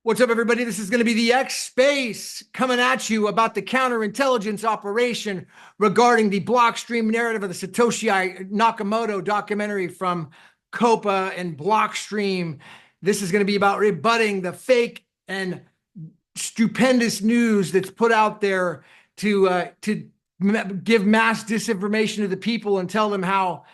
What's up, everybody? This is going to be the XSpace coming at you about the counterintelligence operation regarding the Blockstream narrative of the Satoshi Nakamoto documentary from COPA and Blockstream. This is going to be about rebutting the fake and stupendous news that's put out there to give mass disinformation to the people and tell them how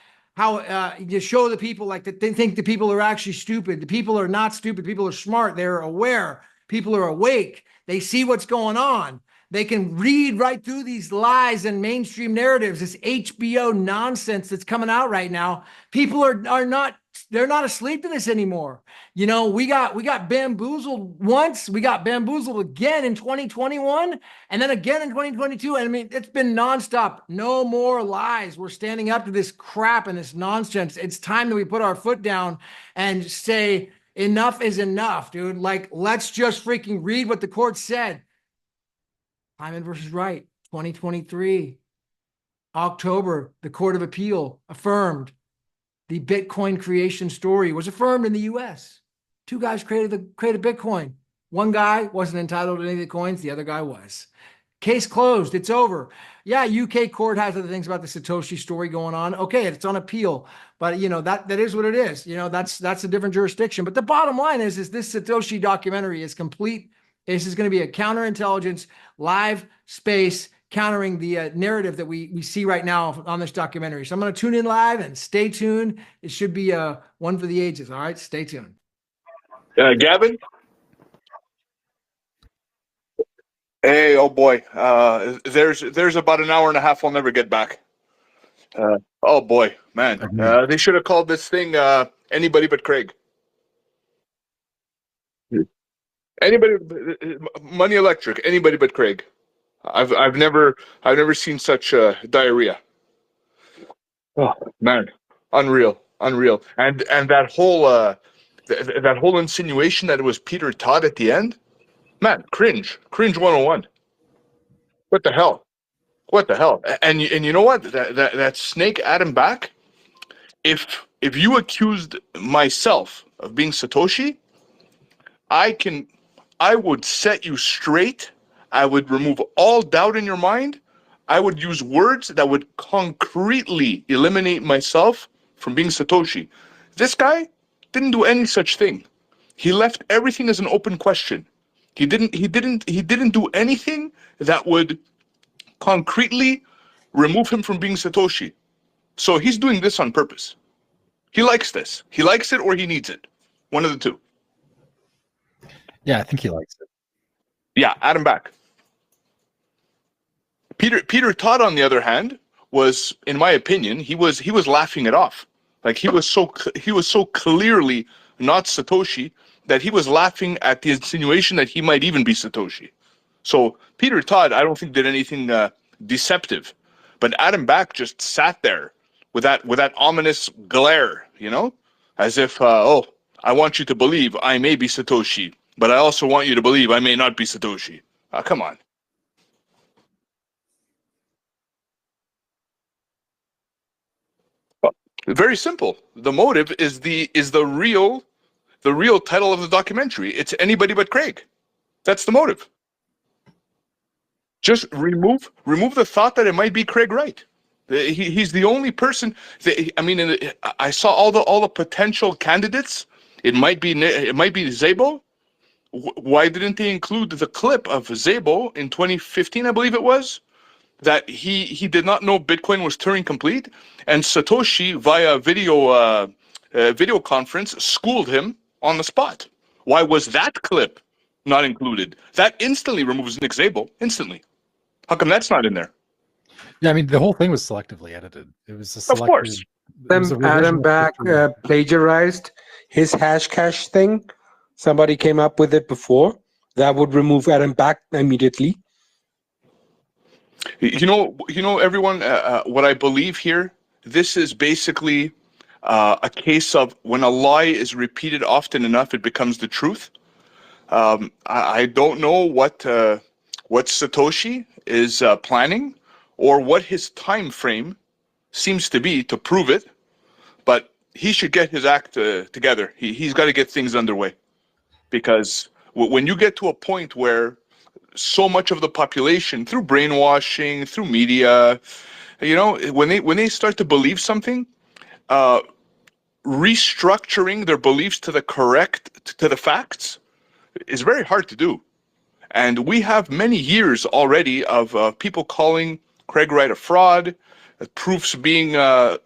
you show the people like that they think the people are actually stupid. The people are not stupid. People are smart. They're aware. People are awake. They see what's going on. They can read right through these lies and mainstream narratives, this HBO nonsense that's coming out right now. People are not, they're not asleep to this anymore. You know, we got bamboozled once, we got bamboozled again in 2021, and then again in 2022. And I mean, it's been nonstop. No more lies. We're standing up to this crap and this nonsense. It's time that we put our foot down and say, enough is enough, dude. Like, let's just freaking read what the court said. Hyman versus Wright, 2023, October, the Court of Appeal affirmed the Bitcoin creation story was affirmed in the US. Two guys created Bitcoin. One guy wasn't entitled to any of the coins. The other guy was. Case closed. It's over. Yeah, UK court has other things about the Satoshi story going on. Okay, it's on appeal, but you know that is what it is. You know, that's a different jurisdiction. But the bottom line is this Satoshi documentary is complete. This is going to be a counterintelligence live space countering the narrative that we see right now on this documentary. So I'm going to tune in live and stay tuned. It should be one for the ages. All right, stay tuned. Gavin? Hey, oh boy. There's about an hour and a half I'll never get back. Oh boy, man. They should have called this thing Anybody But Craig. Anybody, Money Electric, Anybody But Craig. I've never seen such diarrhea. Oh man, unreal. And that whole insinuation that it was Peter Todd at the end, man, cringe 101. What the hell? And you know what? That snake Adam back. If you accused myself of being Satoshi, I would set you straight. I would remove all doubt in your mind. I would use words that would concretely eliminate myself from being Satoshi. This guy didn't do any such thing. He left everything as an open question. He didn't do anything that would concretely remove him from being Satoshi. So he's doing this on purpose. He likes this. He likes it or he needs it. One of the two. Yeah, I think he likes it. Yeah, add him back. Peter Todd, on the other hand, was, in my opinion, he was laughing it off. Like he was so clearly not Satoshi that he was laughing at the insinuation that he might even be Satoshi. So Peter Todd, I don't think did anything deceptive, but Adam Back just sat there with that ominous glare, you know, as if oh, I want you to believe I may be Satoshi, but I also want you to believe I may not be Satoshi. Come on. Very simple. The motive is the real title of the documentary. It's Anybody But Craig. That's the motive. Just remove the thought that it might be Craig Wright. He's the only person. I saw all the potential candidates. It might be Szabo. Why didn't they include the clip of Szabo in 2015? I believe it was. That he did not know Bitcoin was Turing complete, and Satoshi via video conference schooled him on the spot. Why was that clip not included? That instantly removes Nick Szabo. Instantly. How come that's not in there? Yeah, I mean the whole thing was selectively edited. It was a selected, of course. Adam Back plagiarized his hash cache thing. Somebody came up with it before. That would remove Adam Back immediately. You know, everyone, what I believe here, this is basically a case of when a lie is repeated often enough, it becomes the truth. I don't know what Satoshi is planning or what his time frame seems to be to prove it, but he should get his act together. He's got to get things underway, because when you get to a point where so much of the population, through brainwashing, through media, you know, when they start to believe something, restructuring their beliefs to the facts is very hard to do. And we have many years already of people calling Craig Wright a fraud, proofs being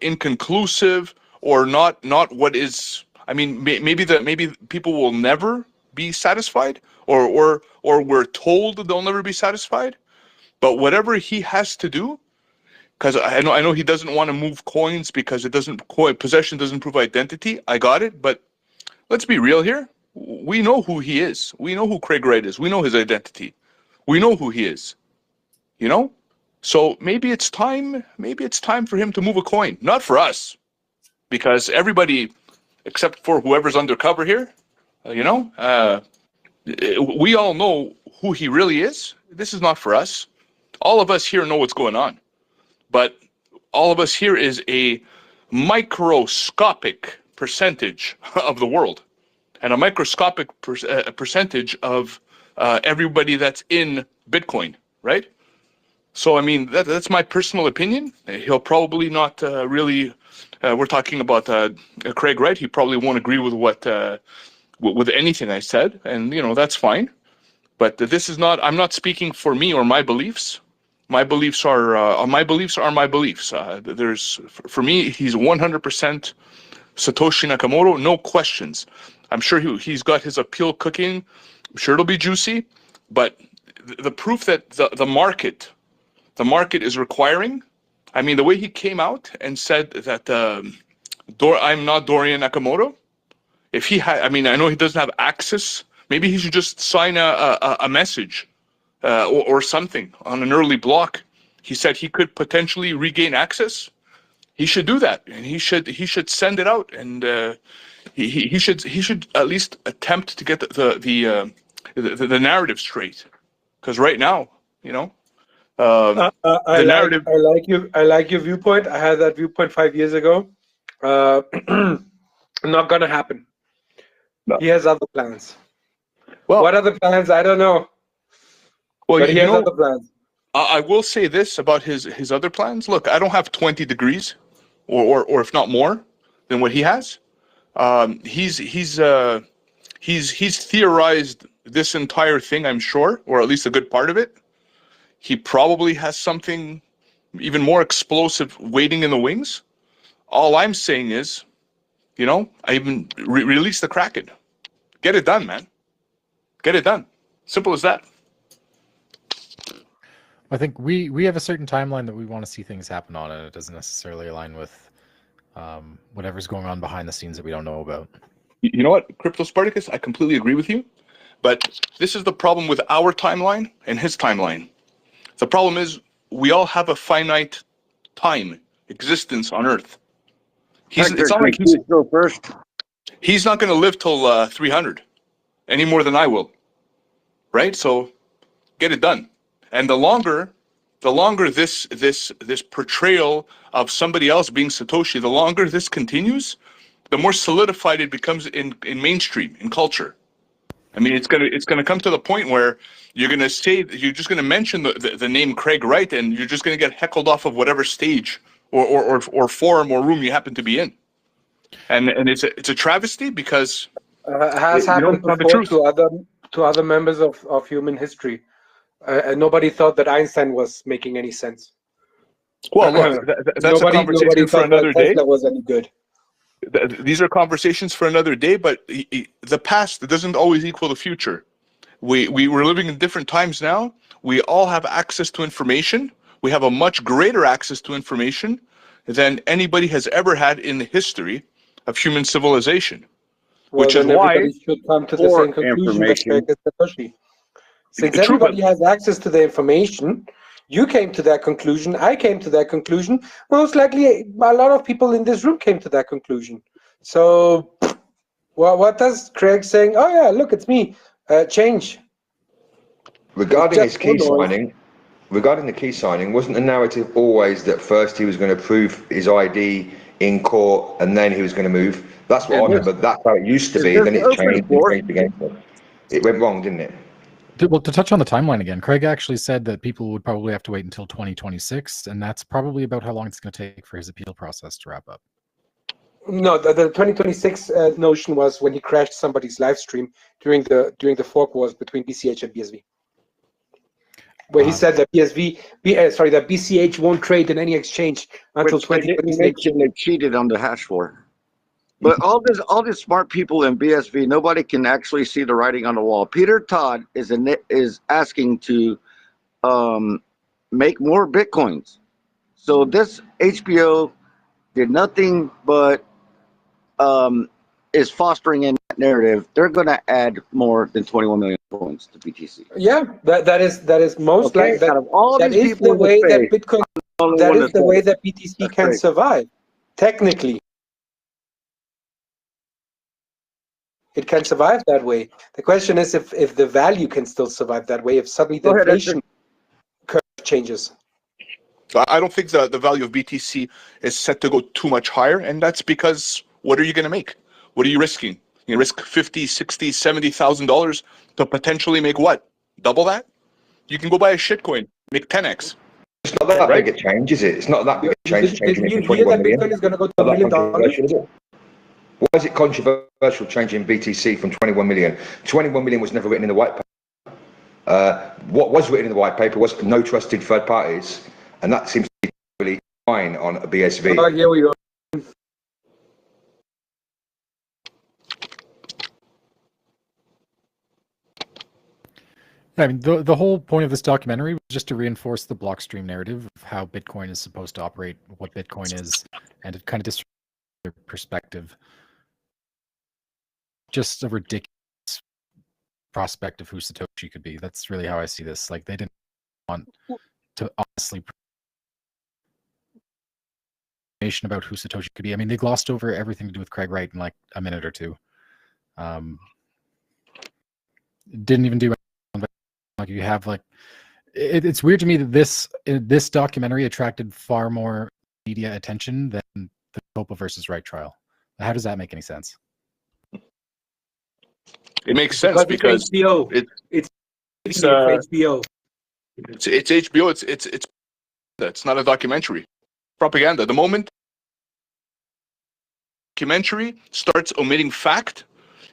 inconclusive or not what is. I mean, maybe people will never be satisfied, or we're told they'll never be satisfied. But whatever he has to do, because I know he doesn't want to move coins because possession doesn't prove identity. I got it, but let's be real here. We know who he is. We know who Craig Wright is. We know his identity. We know who he is. You know? So maybe it's time for him to move a coin. Not for us. Because everybody, except for whoever's undercover here, we all know who he really is. This is not for us. All of us here know what's going on. But all of us here is a microscopic percentage of the world. And a microscopic percentage of everybody that's in Bitcoin, right? So, I mean, that's my personal opinion. He'll probably not really. We're talking about Craig Wright. He probably won't agree with with anything I said, and that's fine. But this is not. I'm not speaking for me or my beliefs. My beliefs are my beliefs. For me, he's 100% Satoshi Nakamoto, no questions. I'm sure he's got his appeal cooking. I'm sure it'll be juicy, but the proof that the market is requiring. I mean, the way he came out and said that I'm not Dorian Nakamoto. If he had, I mean, I know he doesn't have access. Maybe he should just sign a message or something on an early block. He said he could potentially regain access. He should do that, and he should send it out, and he should at least attempt to get the narrative straight. Because right now, I like your viewpoint. I had that viewpoint 5 years ago. Not gonna happen. No. He has other plans. Well, what other plans? I don't know. Well, but he has other plans. I will say this about his other plans. Look, I don't have 20 degrees, or if not more, than what he has. He's theorized this entire thing, I'm sure, or at least a good part of it. He probably has something even more explosive waiting in the wings. All I'm saying is, I even release the Kraken. Get it done, man. Get it done. Simple as that. I think we have a certain timeline that we want to see things happen on, and it doesn't necessarily align with whatever's going on behind the scenes that we don't know about. You know what, Crypto Spartacus, I completely agree with you. But this is the problem with our timeline and his timeline. The problem is we all have a finite time existence on Earth. It's not like he's not going to live till 300 any more than I will, right? So get it done. And the longer this portrayal of somebody else being Satoshi, the longer this continues, the more solidified it becomes in mainstream, in culture. I mean, it's gonna come to the point where you're just gonna mention the name Craig Wright, and you're just gonna get heckled off of whatever stage or forum or room you happen to be in, and it's a travesty because has happened before to other members of human history. Nobody thought that Einstein was making any sense. Well, look, that's a conversation for another day. Tesla was any good. These are conversations for another day, but the past doesn't always equal the future. We're living in different times now. We all have access to information. We have a much greater access to information than anybody has ever had in the history of human civilization. Well, which is why everybody should come to the same conclusion that Craig is Satoshi. Since everybody has access to the information, you came to that conclusion, I came to that conclusion, most likely a lot of people in this room came to that conclusion. So, well, what does Craig saying, oh yeah, look, it's me, change? Regarding his key signing, regarding the key signing, wasn't the narrative always that first he was going to prove his ID in court and then he was going to move? That's what I remember. That's how it used to be. Then it changed again. It went wrong, didn't it? Well, to touch on the timeline again, Craig actually said that people would probably have to wait until 2026, and that's probably about how long it's going to take for his appeal process to wrap up. No, the 2026 notion was when he crashed somebody's live stream during the fork wars between BCH and BSV, where he said that that BCH won't trade in any exchange until 2026. They cheated on the hash war. But all these smart people in BSV, nobody can actually see the writing on the wall. Peter Todd is asking to make more Bitcoins. So this HBO did nothing but is fostering in that narrative. They're going to add more than 21 million coins to BTC. Yeah, that is most likely out of all that these is the way that Bitcoin. That is the way that BTC can survive. Technically, it can survive that way. The question is if the value can still survive that way, if suddenly the inflation curve changes. I don't think the value of BTC is set to go too much higher, and that's because what are you going to make? What are you risking? You risk $50,000, $60,000, $70,000 to potentially make what? Double that? You can go buy a shitcoin, make 10x. It's not that big a change, is it? It's not that big a change. Did you hear that Bitcoin is going to go to $1 million? Why is it controversial changing BTC from 21 million? 21 million was never written in the white paper. What was written in the white paper was no trusted third parties, and that seems to be really fine on a BSV. Oh, here we go. I mean, the whole point of this documentary was just to reinforce the Blockstream narrative of how Bitcoin is supposed to operate, what Bitcoin is, and it kind of disregard their perspective. Just a ridiculous prospect of who Satoshi could be. That's really how I see this. Like, they didn't want to honestly information about who Satoshi could be. I mean, they glossed over everything to do with Craig Wright in like a minute or two. Didn't even do anything. Like, you have like, it's weird to me that this documentary attracted far more media attention than the COPA versus Wright trial. How does that make any sense? It makes sense because HBO. It's HBO. It's HBO. It's not a documentary. Propaganda. The moment documentary starts omitting fact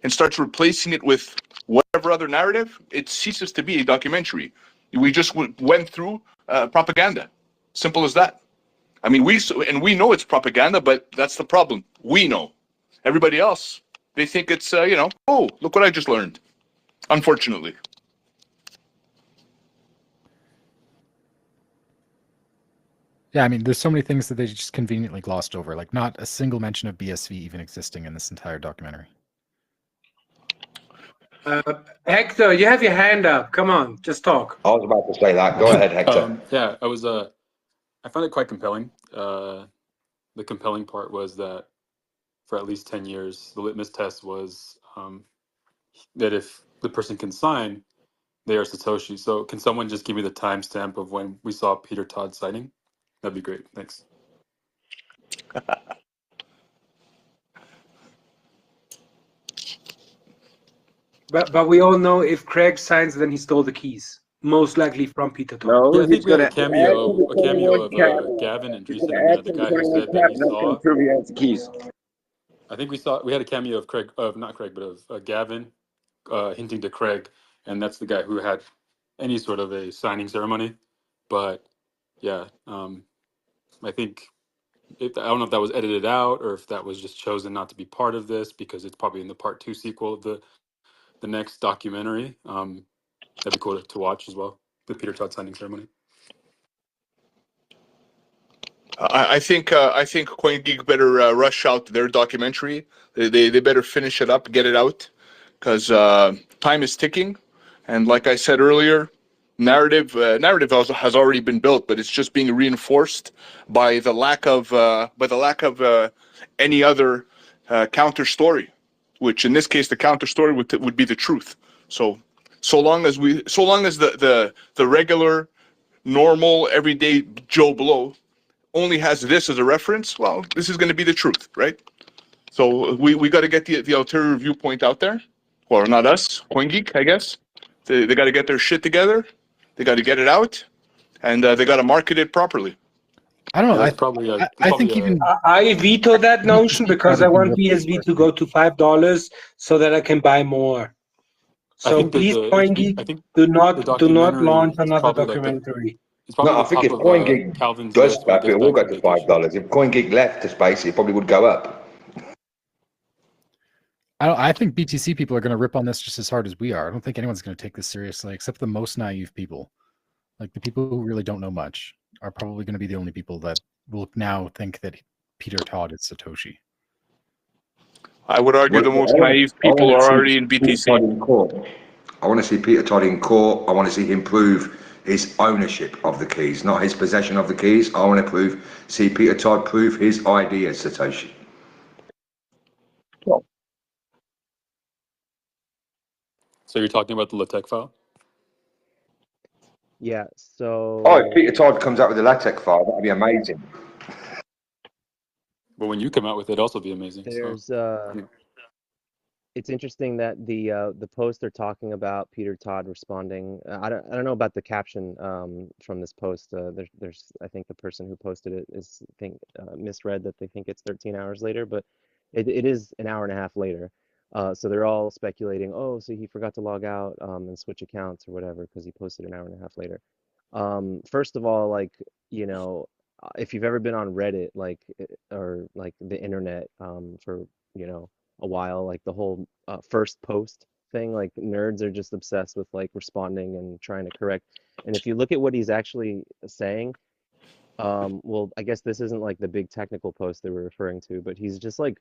and starts replacing it with whatever other narrative, it ceases to be a documentary. We just went through propaganda. Simple as that. I mean, we know it's propaganda, but that's the problem. We know. Everybody else, they think it's, oh, look what I just learned. Unfortunately. Yeah, I mean, there's so many things that they just conveniently glossed over. Like, not a single mention of BSV even existing in this entire documentary. Hector, you have your hand up. Come on, just talk. I was about to say that. Go ahead, Hector. Yeah, I found it quite compelling. The compelling part was that for at least 10 years, the litmus test was that if the person can sign, they are Satoshi. So can someone just give me the timestamp of when we saw Peter Todd signing? That'd be great. Thanks. But we all know if Craig signs, then he stole the keys. Most likely from Peter Todd. No, Yeah, I think we had a cameo of Gavin and Dreesen, the guy who said that he saw. He has the keys. I think we had a cameo of Gavin hinting to Craig, and that's the guy who had any sort of a signing ceremony. But yeah, I think I don't know if that was edited out or if that was just chosen not to be part of this because it's probably in the part 2 sequel of the next documentary. That'd be cool to watch as well, the Peter Todd signing ceremony. I think CoinGeek better rush out their documentary. They better finish it up, get it out, because time is ticking. And like I said earlier, narrative has already been built, but it's just being reinforced by the lack of any other counter story, which in this case the counter story would be the truth. So long as the regular, normal, everyday Joe Blow only has this as a reference, well, this is going to be the truth, right? So we got to get the ulterior viewpoint out there, Well, not us, CoinGeek, I guess. They got to get their shit together. They got to get it out, and they got to market it properly. I don't know. Yeah, it's probably I think even I veto that notion because I want probably BSV to go to $5 so that I can buy more. I So think that please, CoinGeek, I think do the not documentary launch is another probably like documentary. it's probably No, I the think top if of CoinGeek Calvin's does list when he that, gets it will back go from to vacation. $5. If CoinGeek left the space, it probably would go up. I think BTC people are going to rip on this just as hard as we are. I don't think anyone's going to take this seriously, except the most naive people. Like the people who really don't know much are probably going to be the only people that will now think that Peter Todd is Satoshi. I would argue the most naive people are already in BTC. I want to see Peter Todd in court. I want to see him prove his ownership of the keys, not his possession of the keys. I want to see Peter Todd prove his ID as Satoshi. So you're talking about the LaTeX file? Yeah, so... Oh, if Peter Todd comes out with a LaTeX file, that'd be amazing. But when you come out with it, also be amazing. There's So, it's interesting that the post they're talking about Peter Todd responding. I don't know about the caption from this post. There's I think the person who posted it misread that they think it's 13 hours later, but it is an hour and a half later. So they're all speculating. Oh, so he forgot to log out and switch accounts or whatever because he posted an hour and a half later. First of all, like if you've ever been on Reddit, or like the internet for a while, like the whole first post thing, like nerds are just obsessed with like responding and trying to correct. And if you look at what he's actually saying, well, I guess this isn't like the big technical post they were referring to, but he's just like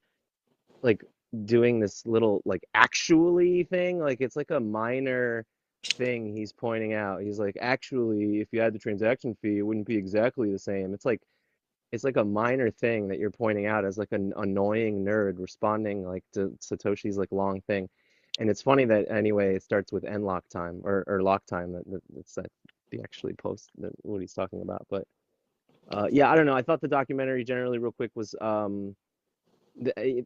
doing this little like actually thing, like it's like a minor thing he's pointing out. He's like, actually, if you add the transaction fee, it wouldn't be exactly the same. It's like a minor thing that you're pointing out as like an annoying nerd responding like to Satoshi's like long thing. And it's funny that anyway, it starts with end lock time or lock time. That's the actually post that what he's talking about. But yeah, I don't know. I thought the documentary generally real quick was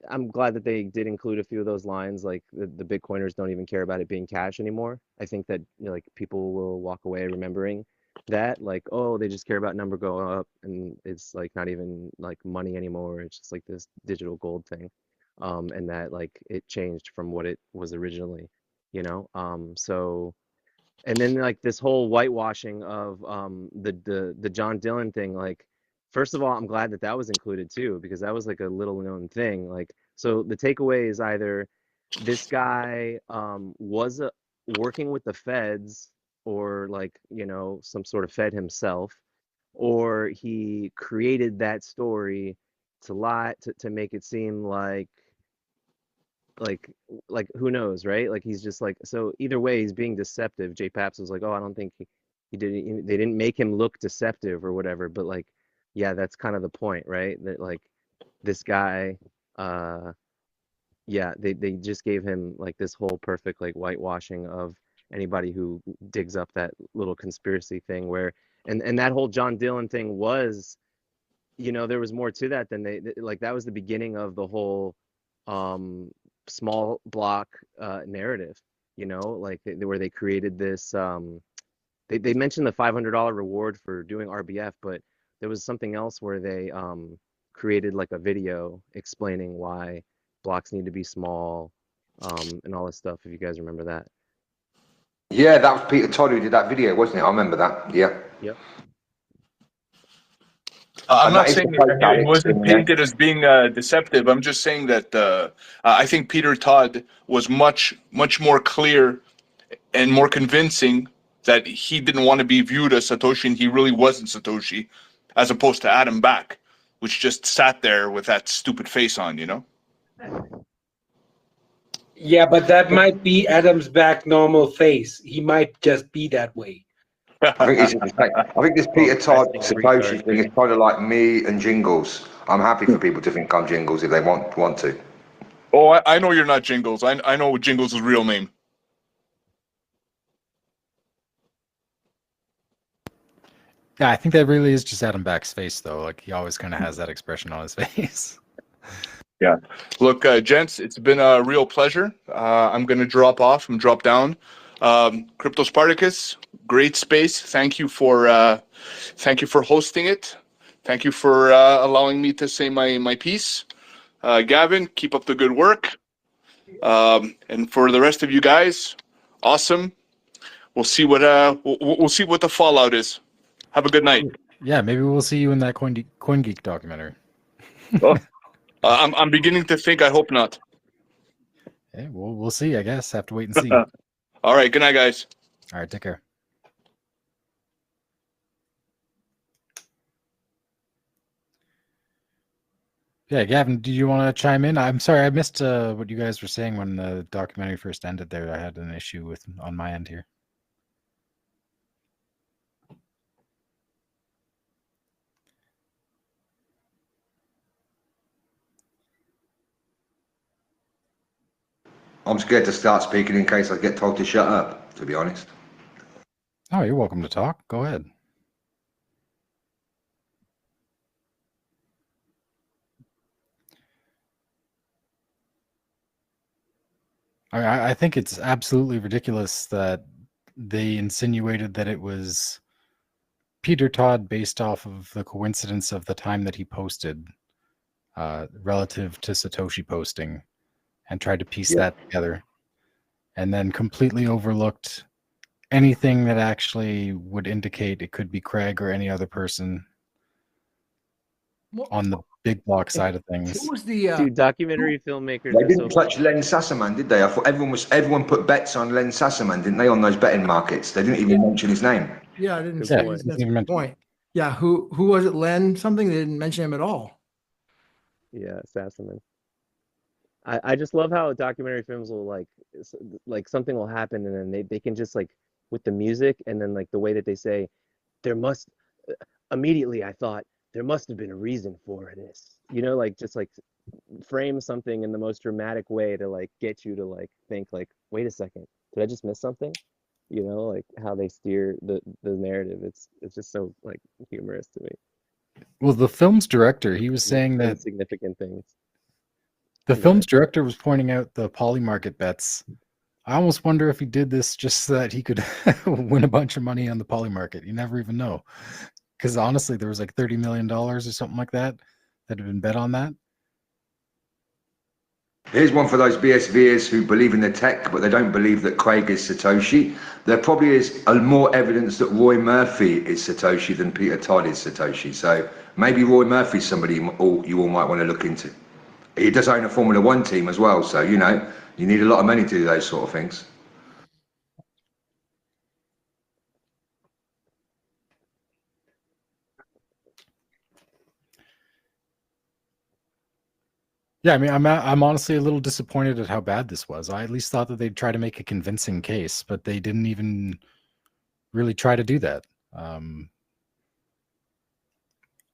I'm glad that they did include a few of those lines, like the Bitcoiners don't even care about it being cash anymore. I think that like people will walk away remembering that, like, oh, they just care about number go up, and it's like not even like money anymore. It's just like this digital gold thing, and that like it changed from what it was originally, So, and then like this whole whitewashing of the John Dillon thing, like. First of all, I'm glad that that was included too, because that was like a little known thing. Like, so the takeaway is either this guy was working with the feds or like, some sort of fed himself, or he created that story to lie, to make it seem like like who knows, right? Like he's just like, so either way, he's being deceptive. Jay Paps was like, oh, I don't think he didn't, they didn't make him look deceptive or whatever, but like, yeah, that's kind of the point, right? That like this guy, yeah, they just gave him like this whole perfect like whitewashing of anybody who digs up that little conspiracy thing where, and that whole John Dillon thing was, there was more to that than like that was the beginning of the whole small block narrative, like where they created this they mentioned the $500 reward for doing RBF, but there was something else where they created like a video explaining why blocks need to be small and all this stuff, if you guys remember that. Yeah, that was Peter Todd who did that video, wasn't it? I remember that. Yeah. Yep. I'm not saying that it wasn't painted as being deceptive. I'm just saying that I think Peter Todd was much more clear and more convincing that he didn't want to be viewed as Satoshi and he really wasn't Satoshi, as opposed to Adam Back, which just sat there with that stupid face on, Yeah, but that might be Adam's back normal face. He might just be that way. I think this Peter Todd Satoshi thing is kind of like me and Jingles. I'm happy for people to think I'm Jingles if they want to. Oh, I know you're not Jingles. I know Jingles' real name. Yeah, I think that really is just Adam Back's face, though. Like he always kind of has that expression on his face. Yeah. Look, gents, it's been a real pleasure. I'm going to drop off and drop down. Crypto Spartacus, great space. Thank you for hosting it. Thank you for allowing me to say my piece. Gavin, keep up the good work. And for the rest of you guys, awesome. We'll see what we'll see what the fallout is. Have a good night. Yeah, maybe we'll see you in that CoinGeek documentary. Oh, I'm beginning to think. I hope not. Hey, we'll see. I guess have to wait and see. All right. Good night, guys. All right. Take care. Yeah, Gavin, do you want to chime in? I'm sorry, I missed what you guys were saying when the documentary first ended there. I had an issue on my end here. I'm scared to start speaking in case I get told to shut up, to be honest. Oh, you're welcome to talk. Go ahead. I think it's absolutely ridiculous that they insinuated that it was Peter Todd based off of the coincidence of the time that he posted relative to Satoshi posting and tried to piece that together, and then completely overlooked anything that actually would indicate it could be Craig or any other person on the big block side of things. Who was the Dude, documentary filmmakers They are didn't so touch Len Sassaman, did they? I thought everyone put bets on Len Sassaman, didn't they, on those betting markets? They didn't even mention his name. Yeah, I didn't Good say point. that's a good point. Yeah, who was it? Len something? They didn't mention him at all. Yeah, Sassaman. I just love how documentary films will like something will happen and then they can just like with the music and then like the way that they say there must immediately I thought there must have been a reason for this. You know, like just like frame something in the most dramatic way to like get you to like think like, wait a second, did I just miss something? You know, like how they steer the narrative. It's just so like humorous to me. Well, the film's director, he was saying that significant things. the film's director was pointing out the poly market bets. I almost wonder if he did this just so that he could win a bunch of money on the poly market. You never even know. Because honestly, there was like $30 million or something like that had been bet on that. Here's one for those BSVers who believe in the tech, but they don't believe that Craig is Satoshi. There probably is more evidence that Roy Murphy is Satoshi than Peter Todd is Satoshi. So maybe Roy Murphy's somebody you all might want to look into. He does own a Formula One team as well, so you know you need a lot of money to do those sort of things. Yeah, I mean, I'm honestly a little disappointed at how bad this was. I at least thought that they'd try to make a convincing case, but they didn't even really try to do that.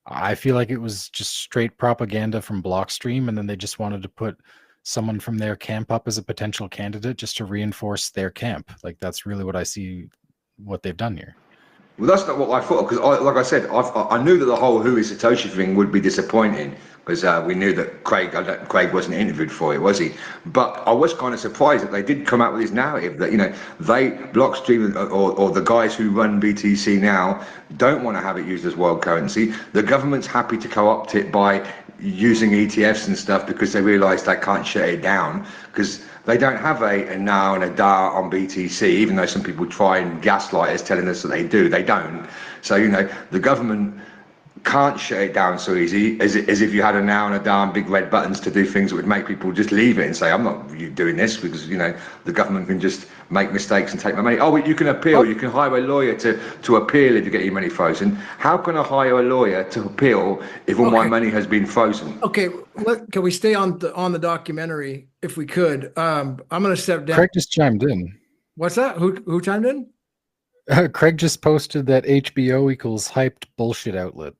I feel like it was just straight propaganda from Blockstream, and then they just wanted to put someone from their camp up as a potential candidate just to reinforce their camp. Like that's really what I see what they've done here. Well, that's not what I thought, because like I said, I knew that the whole "Who is Satoshi" thing would be disappointing, because we knew that Craig wasn't interviewed for it, was he? But I was kind of surprised that they did come out with this narrative that, you know, Blockstream or the guys who run BTC now don't want to have it used as world currency. The government's happy to co-opt it by using ETFs and stuff because they realise they can't shut it down, because they don't have a now and a DAR on BTC, even though some people try and gaslight us telling us that they do. They don't. So, you know, the government can't shut it down so easy as if you had a now and a DAR and big red buttons to do things that would make people just leave it and say, I'm not doing this, because, you know, the government can just make mistakes and take my money. Oh, but you can appeal. You can hire a lawyer to appeal if you get your money frozen. How can I hire a lawyer to appeal if all my money has been frozen? Okay, can we stay on the documentary if we could? I'm going to step down. Craig just chimed in. What's that? Who chimed in? Craig just posted that HBO equals hyped bullshit outlet.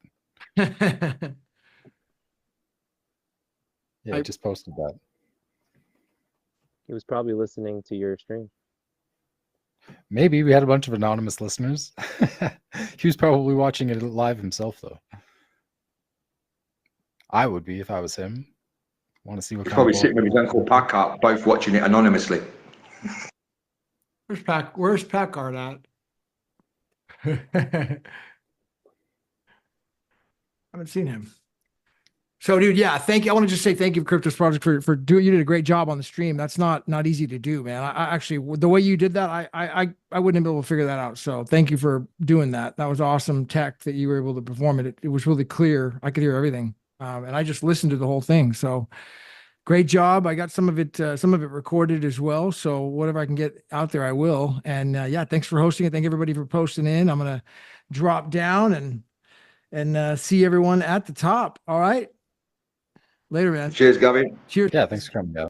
Yeah, I just posted that. He was probably listening to your stream. Maybe we had a bunch of anonymous listeners. He was probably watching it live himself, though. I would be if I was him. Want to see what He's kind probably of sitting with his uncle Packard, both watching it anonymously. Where's Packard at? I haven't seen him. So, dude, yeah, thank you. I want to just say thank you, Cryptos Project, for doing. You did a great job on the stream. That's not easy to do, man. I actually, the way you did that, I wouldn't have been able to figure that out. So, thank you for doing that. That was awesome tech that you were able to perform it. It was really clear. I could hear everything, and I just listened to the whole thing. So, great job. I got some of it recorded as well. So, whatever I can get out there, I will. And yeah, thanks for hosting it. Thank everybody for posting in. I'm gonna drop down and see everyone at the top. All right. Later, man. Cheers, Gavin. Cheers. Yeah, thanks for coming, Gavin.